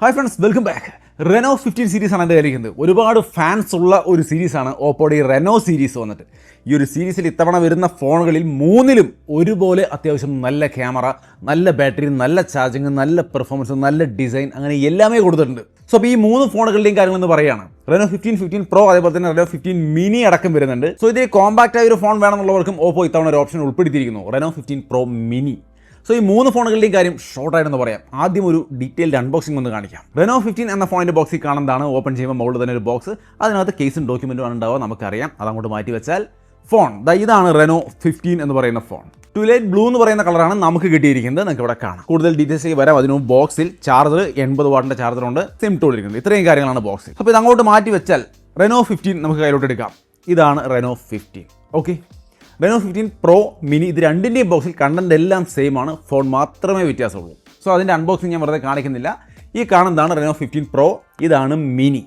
Hi friends, welcome back. Reno 15 സീരീസാണ് എൻ്റെ കയ്യിലിരിക്കുന്നത്. ഒരുപാട് ഫാൻസ് ഉള്ള ഒരു സീരീസാണ് ഓപ്പോയുടെ ഈ റെനോ സീരീസ് വന്നിട്ട്. ഈ ഒരു സീരീസിൽ ഇത്തവണ വരുന്ന ഫോണുകളിൽ മൂന്നിലും ഒരുപോലെ അത്യാവശ്യം നല്ല ക്യാമറ, നല്ല ബാറ്ററി, നല്ല ചാർജിങ്, നല്ല പെർഫോമൻസ്, നല്ല ഡിസൈൻ, അങ്ങനെ എല്ലാമേ കൊടുത്തിട്ടുണ്ട്. സോ അപ്പോൾ ഈ മൂന്ന് ഫോണുകളുടെയും കാര്യങ്ങളെന്ന് പറയുകയാണ്. റെനോ 15 പ്രോ, അതേപോലെ തന്നെ റെനോ 15 മിനി അടക്കം വരുന്നുണ്ട്. സോ ഇതിൽ കോമ്പാക്റ്റ് ആയ ഒരു ഫോൺ വേണമെന്നുള്ളവർക്കും ഓപ്പോ ഇത്തവണ ഒരു ഓപ്ഷൻ ഉൾപ്പെടുത്തിയിരിക്കുന്നു, റെനോ 15 പ്രോ മിനി. സോ ഈ മൂന്ന് ഫോണുകളുടെയും കാര്യം ഷോർട്ടായിട്ടെന്ന് പറയാം. ആദ്യം ഒരു ഡീറ്റെയിൽഡ് അൺബോക്സിംഗ് ഒന്ന് കാണിക്കാം. റെനോ 15 എന്ന ഫോണിൻ്റെ ബോക്സിൽ കാണുന്നതാണ്. ഓപ്പൺ ചെയ്യുമ്പോൾ മുകളിൽ തന്നെ ഒരു ബോക്സ്, അതിനകത്ത് കേസും ഡോക്യുമെൻറ്റും ആണ് ഉണ്ടാവുക. നമുക്കറിയാം. അതങ്ങോട്ട് മാറ്റി വെച്ചാൽ ഫോൺ ഇതാണ് റെനോ 15 എന്ന് പറയുന്ന ഫോൺ. ട്വിലൈറ്റ് ബ്ലൂ എന്ന് പറയുന്ന കളറാണ് നമുക്ക് കിട്ടിയിരിക്കുന്നത്. നിങ്ങൾക്ക് ഇവിടെ കാണാം. കൂടുതൽ ഡീറ്റെയിൽസ് വരാം. അതിന് ബോക്സിൽ ചാർജർ 80 വാട്ടിൻ്റെ ചാർജറുണ്ട്, സിം ടൂൾ ഇരിക്കുന്നത്. ഇത്രയും കാര്യങ്ങളാണ് ബോക്സിൽ. അപ്പോൾ ഇത് അങ്ങോട്ട് മാറ്റി വെച്ചാൽ റെനോ 15 നമുക്ക് കയ്യിലോട്ട് എടുക്കാം. ഇതാണ് Reno 15. Okay, Reno 15 pro mini, ഇത് രണ്ടിൻ്റെയും ബോക്സിൽ കണ്ടന്റ് എല്ലാം സെയിം ആണ്. ഫോൺ മാത്രമേ വ്യത്യാസമുള്ളൂ. സോ അതിൻ്റെ അൺബോക്സിങ് ഞാൻ വെറുതെ കാണിക്കുന്നില്ല. ഈ കാണുന്നതാണ് റെനോ 15 പ്രോ, ഇതാണ് മിനി.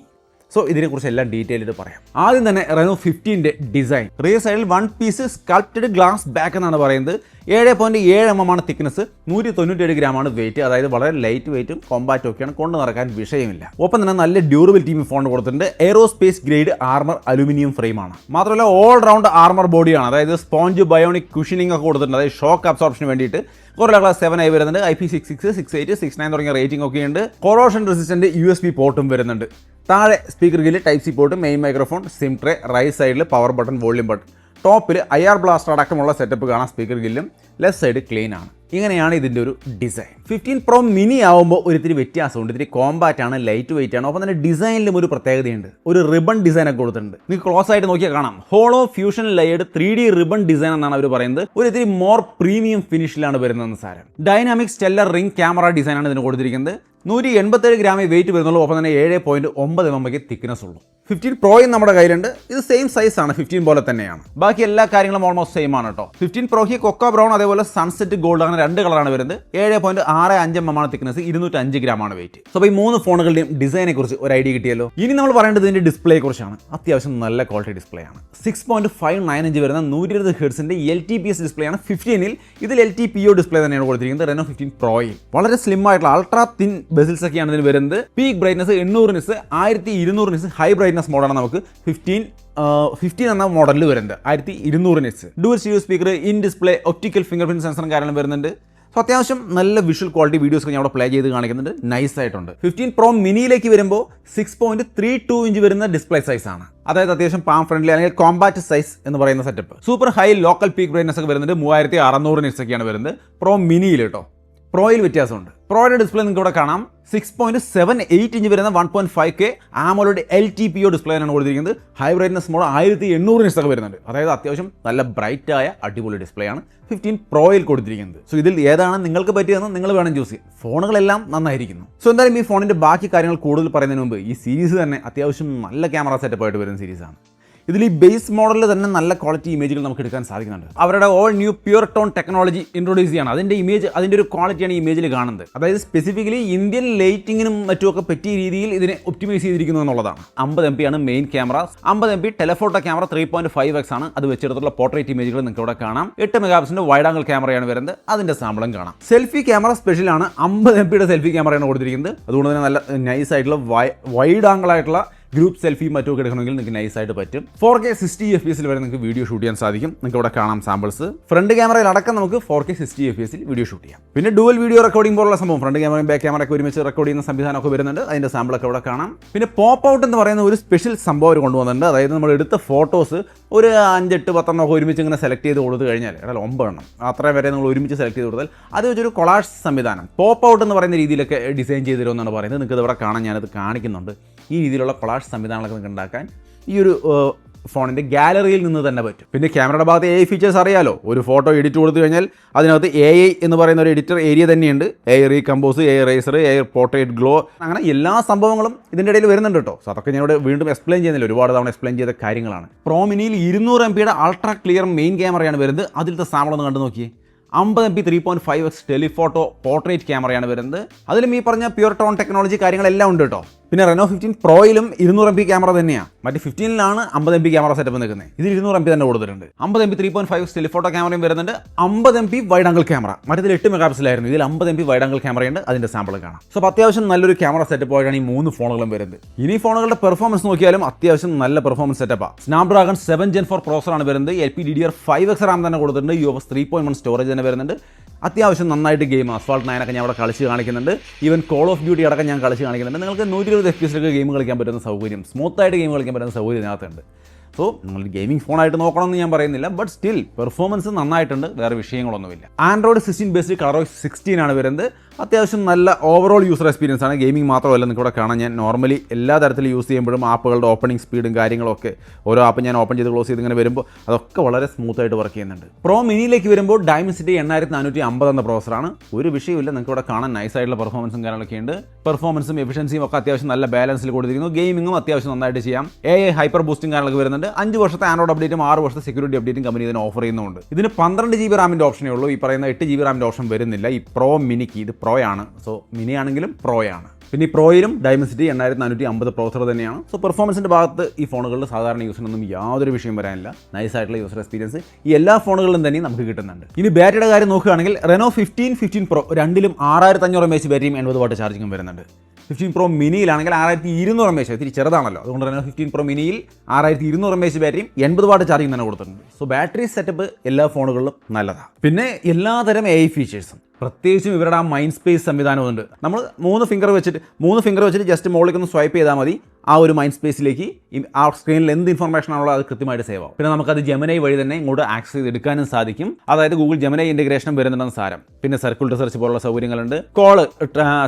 സോ ഇതിനെക്കുറിച്ച് എല്ലാം ഡീറ്റെയിൽ ആയിട്ട് പറയാം. ആദ്യം തന്നെ റെനോ 15ൻ്റെ ഡിസൈൻ. റിയർ സൈഡിൽ 1 പീസ് സ്കൾപ്റ്റഡ് ഗ്ലാസ് ബാക്ക് എന്നാണ് പറയുന്നത്. 7.7 mm ആണ് തിക്നെസ്, 197 ഗ്രാമാണ് വെയിറ്റ്. അതായത് വളരെ ലൈറ്റ് വെയിറ്റും കോമ്പാക്റ്റും ഒക്കെയാണ്, കൊണ്ട് നടക്കാൻ വിഷയമില്ല. ഒപ്പം തന്നെ നല്ല ഡ്യൂറബിലിറ്റിയും ഫോൺ കൊടുത്തിട്ടുണ്ട്. എയറോസ്പേസ് ഗ്രേഡ് ആർമർ അലുമിനിയം ഫ്രെയിമാണ്. മാത്രമല്ല ഓൾ റൗണ്ട് ആർമർ ബോഡിയാണ്. അതായത് സ്പോഞ്ച്, ബയോണിക് കുഷനിങ് ഒക്കെ കൊടുത്തിട്ടുണ്ട്. അതായത് ഷോക്ക് അബ്സോർപ്ഷന് വേണ്ടിയിട്ട്. കൊറോല ക്ലാസ് 7 ആയി വരുന്നുണ്ട്. IP66, 68, 69 തുടങ്ങിയ റേറ്റിംഗ് ഒക്കെ ഉണ്ട്. കൊറോഷൻ റെസിസ്റ്റന്റ് USB പോർട്ടും വരുന്നുണ്ട്. താഴെ speaker grill, type C port, main microphone, SIM tray, right സൈഡിൽ പവർ ബട്ടൺ, വോളിയം ബട്ടൺ. ടോപ്പിൽ IR ബ്ലാസ്റ്റർ അടക്കമുള്ള സെറ്റപ്പ് കാണാം. സ്പീക്കർ ഗില്ലും ലെഫ്റ്റ് സൈഡ് ക്ലീൻ ആണ്. ഇങ്ങനെയാണ് ഇതിൻ്റെ ഒരു ഡിസൈൻ. 15 പ്രോ മിനി ആവുമ്പോൾ ഒരിത്തിരി വ്യത്യാസമുണ്ട്. ഇത്തിരി കോമ്പാക്റ്റ് ആണ്, ലൈറ്റ് വെയിറ്റ് ആണ്. ഒപ്പം തന്നെ ഡിസൈനിലും ഒരു പ്രത്യേകതയുണ്ട്. ഒരു റിബൺ ഡിസൈനൊക്കെ കൊടുത്തിട്ടുണ്ട്. നിങ്ങൾക്ക് ക്ലോസ് ആയിട്ട് നോക്കിയാൽ കാണാം. Hollow fusion layered 3D ribbon design എന്നാണ് അവർ പറയുന്നത്. ഒരിത്തിരി മോർ പ്രീമിയം ഫിനിഷിലാണ് വരുന്നതെന്ന് സാരം. ഡൈനാമിക് സ്റ്റെല്ലർ റിംഗ് ക്യാമറ ഡിസൈനാണ് ഇതിന് കൊടുത്തിരിക്കുന്നത്. 187 ഗ്രാമേ വെയിറ്റ് വരുന്നുള്ളൂ. ഒപ്പം തന്നെ 7.9 mm തിക്നെസ് ഉള്ളൂ. 15 പ്രോയും നമ്മുടെ കയ്യിലുണ്ട്. ഇത് സെയിം സൈസ് ആണ്, 15 പോലെ തന്നെയാണ്. ബാക്കി എല്ലാ കാര്യങ്ങളും ഓൾമോസ്റ്റ് സെയിം ആണ് കേട്ടോ. 15 പ്രോയ്ക്ക് കൊക്ക ബ്രൗൺ, അതേപോലെ സൺസെറ്റ് ഗോൾഡ്, അങ്ങനെ 2 കളറാണ് വരുന്നത്. 7.65 mm ആണ് തിക്നെസ്, 205 ഗ്രാമാണ് വെയിറ്റ്. സോ ഈ മൂന്ന് ഫോണുകളുടെയും ഡിസൈനെ കുറിച്ച് ഒരു ഐഡിയ കിട്ടിയല്ലോ. ഇനി നമ്മൾ പറയേണ്ടത് ഇതിന്റെ ഡിസ്പ്ലേയെ കുറിച്ചാണ്. അത്യാവശ്യം നല്ല ക്വാളിറ്റി ഡിസ്പ്ലേ ആണ്. 6.59 ഇഞ്ച് വരുന്ന 120 ഹെർട്സിന്റെ LTPS ഡിസ്പ്ലേ ആണ് 15-ൽ. ഇതിൽ LTPO ഡിസ്പ്ലേ തന്നെയാണ് കൊടുത്തിരിക്കുന്നത് റെനോ 15 പ്രോയിൽ. വളരെ സ്ലിം ആയിട്ടുള്ള അൾട്രാ തിൻ ബെസിൽസ് ഒക്കെയാണ് ഇതിന് വരുന്നത്. Peak brightness 800 nits, 1200 nits high brightness മോഡാണ് നമുക്ക് 15 എന്ന മോഡലിൽ വരുന്നത്. 1200 nits. Dual stereo speaker, in display, optical fingerprint സെൻസറും കാര്യങ്ങളും വരുന്നുണ്ട്. സോ അത്യാവശ്യം നല്ല വിഷ്വൽ ക്വാളിറ്റി വീഡിയോസ് ഒക്കെ ഞാൻ അവിടെ പ്ലേ ചെയ്ത് കാണിക്കുന്നുണ്ട്. നൈസ് ആയിട്ടുണ്ട്. 15 പ്രോ മിനിയിലേക്ക് വരുമ്പോൾ 6.32 ഇഞ്ച് വരുന്ന ഡിസ്പ്ലേ സൈസ് ആണ്. അതായത് അത്യാവശ്യം പാം ഫ്രണ്ട്ലി അല്ലെങ്കിൽ കോമ്പാക്റ്റ് സൈസ് എന്ന് പറയുന്ന setup. Super high local peak brightness ഒക്കെ വരുന്നുണ്ട്. 3600 നിറ്റ്സ് ഒക്കെയാണ് വരുന്നത് പ്രോ മിനിയിൽ കേട്ടോ. പ്രോയിൽ വ്യത്യാസമുണ്ട്. പ്രോയുടെ ഡിസ്പ്ലേ നിങ്ങൾക്ക് ഇവിടെ കാണാം. 6.78 ഇഞ്ച് വരുന്ന 1.5K AMOLED LTPO ഡിസ്പ്ലേ ആണ് കൊടുത്തിരിക്കുന്നത്. ഹൈ ബ്രൈറ്റ്നസ് മോഡ് 1800 നിറ്റ്സ് ഒക്കെ വരുന്നുണ്ട്. അതായത് അത്യാവശ്യം നല്ല ബ്രൈറ്റ് ആയ അടിപൊളി ഡിസ്പ്ലേ ആണ് 15 പ്രോയിൽ കൊടുത്തിരിക്കുന്നത്. സോ ഇതിൽ ഏതാണ് നിങ്ങൾക്ക് പറ്റിയതെന്ന് നിങ്ങൾ വേണം ചൂസ് ചെയ്യാം. ഫോണുകളെല്ലാം നന്നായിരിക്കുന്നു. സോ എന്തായാലും ഈ ഫോണിൻ്റെ ബാക്കി കാര്യങ്ങൾ കൂടുതൽ പറയുന്നതിന് മുമ്പ് ഈ സീരീസ് തന്നെ അത്യാവശ്യം നല്ല ക്യാമറ സെറ്റപ്പ് ആയിട്ട് വരുന്ന സീരീസാണ്. ഇതിൽ ഈ ബേസ് മോഡലിൽ തന്നെ നല്ല ക്വാളിറ്റി ഇമേജുകൾ നമുക്ക് എടുക്കാൻ സാധിക്കുന്നുണ്ട്. അവരുടെ all new pure tone technology introduce ചെയ്യാണ്. അതിൻ്റെ ഇമേജ്, അതിൻ്റെ ഒരു ക്വാളിറ്റിയാണ് ഈ ഇമേജിൽ കാണുന്നത്. അതായത് സ്പെസിഫിക്കലി ഇന്ത്യൻ ലൈറ്റിങ്ങിനും മറ്റുമൊക്കെ പറ്റിയ രീതിയിൽ ഇതിനെ ഒപ്റ്റിമൈസ് ചെയ്തിരിക്കുന്നു എന്നുള്ളതാണ്. 50 MP ആണ് main camera. 50 MP telephoto camera 3.5x ആണ്. അത് വെച്ചെടുത്തുള്ള പോർട്രേറ്റ് ഇമേജുകൾ നിങ്ങൾക്ക് ഇവിടെ കാണാം. 8 മെഗാപിക്സലിന്റെ വൈഡ് ആംഗിൾ ക്യാമറയാണ് വരുന്നത്. അതിന്റെ സാമ്പിളും കാണാം. സെൽഫി ക്യാമറ സ്പെഷ്യലാണ്. 50 MP സെൽഫി ക്യാമറയാണ് കൊടുത്തിരിക്കുന്നത്. അതുകൊണ്ട് തന്നെ നല്ല നൈസ് ആയിട്ടുള്ള വൈഡ് ആംഗിൾ ആയിട്ടുള്ള ഗ്രൂപ്പ് സെൽഫിയും മറ്റുമൊക്കെ എടുക്കണമെങ്കിൽ നിങ്ങൾക്ക് നൈസായിട്ട് പറ്റും. 4K 60 FPS വരെ നിങ്ങൾക്ക് വീഡിയോ ഷൂട്ട് ചെയ്യാൻ സാധിക്കും. നിങ്ങൾക്ക് ഇവിടെ കാണാം സാമ്പിൾസ്. ഫ്രണ്ട് ക്യാമറയിൽ അടക്കം നമുക്ക് 4K 60 FPS വീഡിയോ ഷൂട്ട് ചെയ്യാം. പിന്നെ ഡുവൽ വീഡിയോ റെക്കോർഡിംഗ് പോലുള്ള സംഭവം, ഫ്രണ്ട് ക്യാമറയും ബാക്ക് ക്യാമറയൊക്കെ ഒരുമിച്ച് റെക്കോർഡ് ചെയ്യുന്ന സംവിധാനമൊക്കെ വരുന്നുണ്ട്. അതിൻ്റെ സാമ്പിളൊക്കെ ഇവിടെ കാണാം. പിന്നെ പോപ്പ് ഔട്ട് എന്ന് പറയുന്ന ഒരു സ്പെഷ്യൽ സംഭവം അവർ കൊണ്ടുവന്നിട്ടുണ്ട്. അതായത് നമ്മൾ എടുത്ത ഫോട്ടോസ് ഒരു 5, 8, 10 ഒക്കെ ഒരുമിച്ച് ഇങ്ങനെ സെലക്ട് ചെയ്ത് കൊടുത്തു കഴിഞ്ഞാൽ, അതായത് 9 എണ്ണം അത്രയും വരെ നമ്മൾ ഒരുമിച്ച് സെലക്ട് ചെയ്ത് കൊടുത്താൽ അത് വെച്ചൊരു കൊളാഷ് സംവിധാനം പോപ്പ് ഔട്ട് എന്ന് പറയുന്ന രീതിയിലൊക്കെ ഡിസൈൻ ചെയ്ത് തരുമെന്നാണ് പറയുന്നത്. നിങ്ങൾക്ക് ഇവിടെ കാണാൻ ഞാനത് കാണിക്കുന്നുണ്ട്. ഈ രീതിയിലുള്ള കൊളാഷ് സംവിധാനങ്ങളൊക്കെ നിങ്ങൾക്ക് ഉണ്ടാക്കാൻ ഈ ഒരു ഫോണിൻ്റെ ഗാലറിയിൽ നിന്ന് തന്നെ പറ്റും. പിന്നെ ക്യാമറയുടെ ഭാഗത്ത് AI ഫീച്ചേഴ്സ് അറിയാലോ. ഒരു ഫോട്ടോ എഡിറ്റ് കൊടുത്തു കഴിഞ്ഞാൽ അതിനകത്ത് AI എന്ന് പറയുന്ന ഒരു എഡിറ്റർ ഏരിയ തന്നെയുണ്ട്. AI recompose, AI eraser, AI portrait glow, അങ്ങനെ എല്ലാ സംഭവങ്ങളും ഇതിൻ്റെ ഇടയിൽ വരുന്നുണ്ട് കേട്ടോ. സോ അതൊക്കെ ഞാൻ ഇവിടെ വീണ്ടും എക്സ്പ്ലെയിൻ ചെയ്യുന്നില്ല, ഒരുപാട് തവണ എക്സ്പ്ലെയിൻ ചെയ്ത കാര്യങ്ങളാണ്. പ്രോ മിനിയിൽ 200 MP അൾട്രാ ക്ലിയർ മെയിൻ ക്യാമറയാണ് വരുന്നത്. അതിലത്തെ സാമ്പിളൊന്ന് കണ്ടു നോക്കിയേ. 50 MP 3.5x ടെലിഫോട്ടോ പോർട്രേറ്റ് ക്യാമറയാണ് വരുന്നത്. അതിലും ഈ പറഞ്ഞ പ്യൂർ ടോൺ ടെക്നോളജി കാര്യങ്ങളെല്ലാം ഉണ്ട് കേട്ടോ. പിന്നെ Reno 15 Proയിലും 200 MP ക്യാമറ തന്നെയാണ്. മറ്റ് 15ലാണ് 50 MP ക്യാമറ സെറ്റപ്പ് നിൽക്കുന്നത്. ഇതിൽ 200 MP തന്നെ കൊടുത്തിട്ടുണ്ട്. 50 MP 3.5 സ്റ്റിൽ ഫോട്ടോ ക്യാമറയും വരുന്നുണ്ട്. 50 MP വൈഡ് ആംഗിൾ ക്യാമറ. മറ്റേതിൽ 8 മെഗാ പിക്സലായിരുന്നു. ഇതിൽ 50 MP വൈഡ് ആംഗിൾ ക്യാമറയുണ്ട്. അതിന്റെ സാമ്പിൾ കാണാം. സോ അത്യാവശ്യം നല്ലൊരു ക്യാമറ സെറ്റപ്പ് ആയിട്ടാണ് ഈ 3 ഫോണുകളും വരുന്നത്. ഇനി ഫോണുകളുടെ പെർഫോമൻസ് നോക്കിയാലും അത്യാവശ്യം നല്ല പെർഫോമൻസ് സെറ്റപ്പാണ്. സ്നാപ്ഡ്രാഗൺ 7 Gen 4 പ്രോസറാണ് വരുന്നത്. LPDDR5X RAM തന്നെ കൊടുത്തിട്ടുണ്ട്. UFS 3.1 സ്റ്റോറേജ് തന്നെ വരുന്നുണ്ട്. അത്യാവശ്യം നന്നായിട്ട് ഗെയിം അസ്ഫാൾട്ട് 9 ഒക്കെ ഞാൻ അവിടെ കളിച്ച് കാണിക്കുന്നുണ്ട്. ഈവൻ കോൾ ഓഫ് ഡ്യൂട്ടി അടക്കം ഞാൻ കളിച്ച് കാണിക്കുന്നുണ്ട്. നിങ്ങൾക്ക് 120 FPS ഗെയിം കളിക്കാൻ പറ്റുന്ന സൗകര്യം, സ്മൂത്തായിട്ട് ഗെയിം കളിക്കാൻ പറ്റുന്ന സൗകര്യം ഇതിനകത്തുണ്ട്. സോ നിങ്ങൾ ഗെയിമിംഗ് ഫോണായിട്ട് നോക്കണമെന്ന് ഞാൻ പറയുന്നില്ല, ബട്ട് സ്റ്റിൽ പെർഫോമൻസ് നന്നായിട്ടുണ്ട്, വേറെ വിഷയങ്ങളൊന്നുമില്ല. ആൻഡ്രോയിഡ് 16 ബേസ്ഡ് ColorOS 16 ആണ് വരുന്നത്. അത്യാവശ്യം നല്ല ഓവറോൾ യൂസർ എക്സ്പീരിയൻസ് ആണ്. ഗെയിമിംഗ് മാത്രമല്ല, നിങ്ങൾക്ക് ഇവിടെ കാണാൻ ഞാൻ നോർമലി എല്ലാ തരത്തിലും യൂസ് ചെയ്യുമ്പോഴും ആപ്പുകളുടെ ഓപ്പണിംഗ് സ്പീഡും കാര്യങ്ങളൊക്കെ ഓരോ ആപ്പ് ഞാൻ ഓപ്പൺ ചെയ്ത് ക്ലോസ് ചെയ്ത് ഇങ്ങനെ വരുമ്പോൾ അതൊക്കെ വളരെ സ്മൂത്തായിട്ട് വർക്ക് ചെയ്യുന്നുണ്ട്. പ്രോ മിനിയിലേക്ക് വരുമ്പോൾ Dimensity 8450 എന്ന പ്രോസറാണ്. ഒരു വിഷയമില്ല, നിങ്ങൾക്ക് ഇവിടെ കാണാൻ നൈസ് ആയിട്ടുള്ള പെർഫോമൻസും കാര്യങ്ങളൊക്കെ ഉണ്ട്. പെർഫോമൻസും എഫിഷ്യൻസിയും ഒക്കെ അത്യാവശ്യം നല്ല ബാലൻസിൽ കൊടുത്തിരിക്കുന്നു. ഗെയിമിങ്ങും അത്യാവശ്യം നന്നായിട്ട് ചെയ്യാം. AI ഹൈപ്പർ ബൂസ്റ്റിംഗ് കാര്യങ്ങളൊക്കെ വരുന്നുണ്ട്. 5 വർഷത്തെ ആൻഡ്രോയിഡ് അപ്ഡേറ്റും 6 വർഷത്തെ സെക്യൂരിറ്റി അപ്ഡേറ്റും കമ്പനി ഇതിന് ഓഫർ ചെയ്യുന്നുണ്ട്. ഇതിന് 12 GB റാമിൻ്റെ ഓപ്ഷനേ ഉള്ളൂ. ഈ പറയുന്ന 8 GB റാമിൻ്റെ ഓപ്ഷൻ വരുന്നില്ല. ഈ പ്രോ മിനിക്ക് ഇത് പ്രോ ആണ്. സോ മിനി ആണെങ്കിലും പ്രോയാണ്. പിന്നെ ഈ പ്രോയിലും Dimensity 8450 പ്രോസർ തന്നെയാണ്. സോ പെർഫോമൻസിൻ്റെ ഭാഗത്ത് ഈ ഫോണുകളിൽ സാധാരണ യൂസിനൊന്നും യാതൊരു വിഷയം വരാനില്ല. നൈസ് ആയിട്ടുള്ള യൂസർ എക്സ്പീരിയൻസ് ഈ എല്ലാ ഫോണുകളിലും തന്നെ നമുക്ക് കിട്ടുന്നുണ്ട്. ഇനി ബാറ്ററിയുടെ കാര്യം നോക്കുകയാണെങ്കിൽ Reno 15, 15 Pro രണ്ടിലും 6500 mAh ബാറ്ററിയും 80 വാട്ട് ചാർജിങ്ങും വരുന്നുണ്ട്. 15 Pro മിനിയിലാണെങ്കിൽ 6200 mAh, ഇത്തിരി ചെറുതാണല്ലോ, അതുകൊണ്ട് Reno 15 Pro മിനിയിൽ 6200 mAh ബാറ്ററിയും 80 what charging തന്നെ കൊടുത്തിട്ടുണ്ട്. സോ ബാറ്ററി സെറ്റപ്പ് എല്ലാ ഫോണുകളിലും നല്ലതാണ്. പിന്നെ എല്ലാതരം AI ഫീച്ചേഴ്സും, പ്രത്യേകിച്ചും ഇവരുടെ ആ മൈൻഡ് സ്പേസ് സംവിധാനമുണ്ട്. നമ്മൾ 3 ഫിംഗർ വെച്ചിട്ട് ജസ്റ്റ് മുകളിലേക്ക് ഒന്ന് സ്വൈപ്പ് ചെയ്താൽ മതി. ആ ഒരു മൈൻഡ് സ്പേസിലേക്ക് ആ സ്ക്രീനിൽ എന്ത് ഇൻഫർമേഷൻ ആണല്ലോ അത് കൃത്യമായിട്ട് സേവ് ആവും. പിന്നെ നമുക്കത് Gemini വഴി തന്നെ ഇങ്ങോട്ട് ആക്സസ് ചെയ്തെടുക്കാനും സാധിക്കും. അതായത് Google Gemini ഇൻ്റഗ്രേഷനും വരുന്നുണ്ടെന്ന് സാരം. പിന്നെ സർക്കിൾ റിസർച്ച് പോലുള്ള സൗകര്യങ്ങളുണ്ട്. കോള്,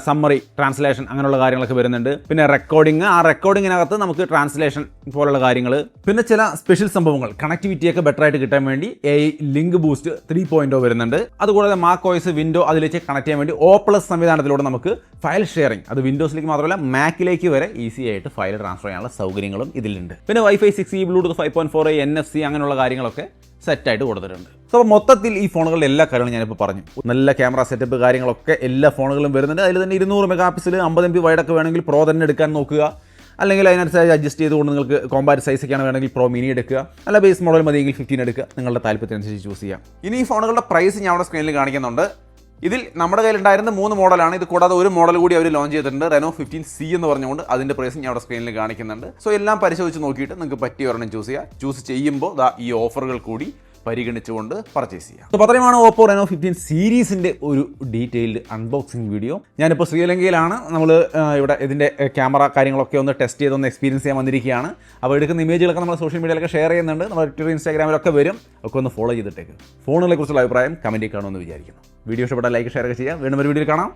സമ്മറി, ട്രാൻസ്ലേഷൻ അങ്ങനെയുള്ള കാര്യങ്ങളൊക്കെ വരുന്നുണ്ട്. പിന്നെ റെക്കോർഡിംഗ്, ആ റെക്കോർഡിങ്ങിനകത്ത് നമുക്ക് ട്രാൻസ്ലേഷൻ പോലുള്ള കാര്യങ്ങൾ. പിന്നെ ചില സ്പെഷ്യൽ സംഭവങ്ങൾ, കണക്ടിവിറ്റിയൊക്കെ ബെറ്റർ ആയിട്ട് കിട്ടാൻ വേണ്ടി AI ലിങ്ക് ബൂസ്റ്റ് 3.0 വരുന്നുണ്ട്. അതുകൂടാതെ macOS വിൻഡോ അതിലേക്ക് കണക്ട് ചെയ്യാൻ വേണ്ടി O+ സംവിധാനത്തിലൂടെ നമുക്ക് ഫയൽ ഷെയറിംഗ്, അത് വിൻഡോസിലേക്ക് മാത്രമല്ല മാക്കിലേക്ക് വരെ ഈസി ആയിട്ട് ഫയൽ ട്രാൻസ്ഫർ ചെയ്യാനുള്ള സൗകര്യങ്ങളും ഇതിലുണ്ട്. പിന്നെ Wi-Fi 6E, Bluetooth 5.4, NFC അങ്ങനെയുള്ള കാര്യങ്ങളൊക്കെ സെറ്റായിട്ട് കൊടുത്തിട്ടുണ്ട്. സോ മൊത്തത്തിൽ ഈ ഫോണുകളുടെ എല്ലാ കാര്യങ്ങളും ഞാനിപ്പോൾ പറഞ്ഞു. നല്ല ക്യാമറ സെറ്റപ്പ് കാര്യങ്ങളൊക്കെ എല്ലാ ഫോണുകളും വരുന്നുണ്ട്. അതിൽ തന്നെ 200 മെഗാ പിക്സൽ 50 MP വൈഡൊക്കെ വേണമെങ്കിൽ പ്രോ തന്നെ എടുക്കാൻ നോക്കുക. അല്ലെങ്കിൽ അതിനനുസരിച്ച് അഡ്ജസ്റ്റ് ചെയ്തുകൊണ്ട് നിങ്ങൾക്ക് കോമ്പാക്റ്റ് സൈസൊക്കെയാണ് വേണമെങ്കിൽ പ്രോ മിനി എടുക്കുക. അല്ല ബേസ് മോഡൽ മതിയെങ്കിൽ 15 എടുക്കുക. നിങ്ങളുടെ താല്പര്യത്തിനനുസരിച്ച് ചൂസ് ചെയ്യാം. ഇനി ഈ ഫോണുകളുടെ പ്രൈസ് ഞാൻ അവിടെ സ്ക്രീനിൽ കാണിക്കുന്നുണ്ട്. ഇതിൽ നമ്മുടെ കയ്യിലുണ്ടായിരുന്ന 3 മോഡലാണ്. ഇത് കൂടാതെ ഒരു മോഡൽ കൂടി അവർ ലോഞ്ച് ചെയ്തിട്ടുണ്ട്, Reno 15C എന്ന് പറഞ്ഞുകൊണ്ട്. അതിൻ്റെ പ്രൈസ് ഞാൻ അവിടെ സ്ക്രീനിൽ കാണിക്കുന്നുണ്ട്. സോ എല്ലാം പരിശോധിച്ച് നോക്കിയിട്ട് നിങ്ങൾക്ക് പറ്റിയ ഒരെണ്ണം ചൂസ് ചെയ്യുക. ചൂസ് ചെയ്യുമ്പോൾ ഈ ഓഫറുകൾ കൂടി പരിഗണിച്ചുകൊണ്ട് പർച്ചേസ് ചെയ്യാം. അപ്പോൾ അത്രയുമാണ് ഓപ്പോ Reno 15 സീരീസിൻ്റെ ഒരു ഡീറ്റെയിൽഡ് അൺബോക്സിംഗ് വീഡിയോ. ഞാനിപ്പോൾ ശ്രീലങ്കയിലാണ്. നമ്മൾ ഇവിടെ ഇതിൻ്റെ ക്യാമറ കാര്യങ്ങളൊക്കെ ഒന്ന് ടെസ്റ്റ് ചെയ്തൊന്ന് എക്സ്പീരിയൻസ് ചെയ്യാൻ വന്നിരിക്കുകയാണ്. അപ്പോൾ എടുക്കുന്ന ഇമേജുകളൊക്കെ നമ്മൾ സോഷ്യൽ മീഡിയയിലൊക്കെ ഷെയർ ചെയ്യുന്നുണ്ട്. നമ്മൾ ട്വിറ്റർ, ഇൻസ്റ്റാഗ്രാമിലൊക്കെ വരും. ഒക്കെ ഒന്ന് ഫോളോ ചെയ്തിട്ടേക്ക്. ഫോണുകളെ കുറിച്ചുള്ള അഭിപ്രായം കമൻറ്റിൽ കാണുമെന്ന് വിചാരിക്കുന്നു. വീഡിയോ ഇഷ്ടപ്പെട്ടാൽ ലൈക്ക്, ഷെയർ ഒക്കെ ചെയ്യാം. വീണ്ടും ഒരു വീഡിയോയിൽ കാണാം.